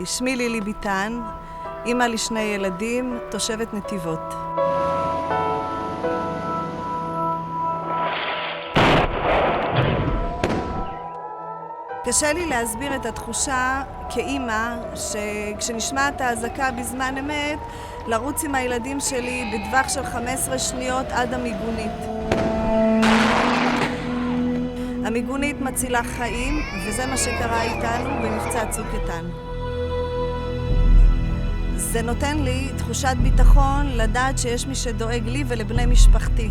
שמי לילי ביטן, אימא לשני ילדים, תושבת נתיבות. קשה לי להסביר את התחושה כאימא שכשנשמעת האזעקה בזמן אמת לרוץ עם הילדים שלי בטווח של 15 שניות עד המיגונית. המיגונית מצילה חיים, וזה מה שקרה איתנו במבצע צוק איתן. זה נותן לי תחושת ביטחון לדעת שיש מי שדואג לי ולבני משפחתי.